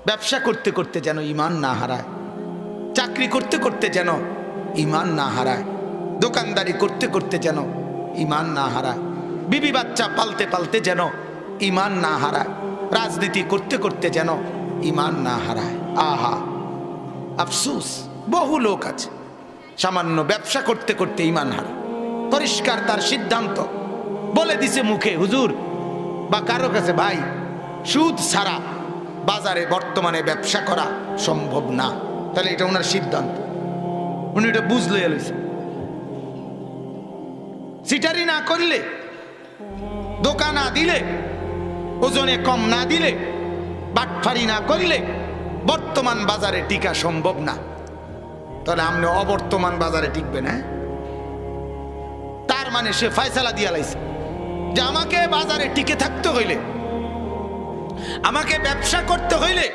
ব্যবসা করতে করতে যেন ঈমান না হারায়, চাকরি করতে করতে যেন ঈমান না হারায়, দোকানদারি করতে করতে যেন ঈমান না হারায়, বিবি বাচ্চা পালতে পালতে যেন ঈমান না হারায়, রাজনীতি করতে করতে যেন ঈমান না হারায়। আহা, আফসোস, বহু লোক আছে সামান্য ব্যবসা করতে করতে ঈমান হারায়। পরিষ্কার তার সিদ্ধান্ত, বলে দিছে মুখে হুজুর বা কারো কাছে, ভাই সুদ ছাড়া বাজারে বর্তমানে ব্যবসা করা সম্ভব না। তাহলে এটা ওনার সিদ্ধান্ত, উনি এটা বুঝলে এলছে। সিটারি না করলে, দোকান না দিলে, ওজনে কম না দিলে, বাটফারি না করলে বর্তমান বাজারে টিকা সম্ভব না। তাহলে আপনি অবর্তমান বাজারে টিকবেন? হ্যাঁ, তার মানে সে ফয়সালা দিয়া লাইছে যে আমাকে বাজারে টিকে থাকতে হইলে, আমাকে ব্যবসা করতে হইলে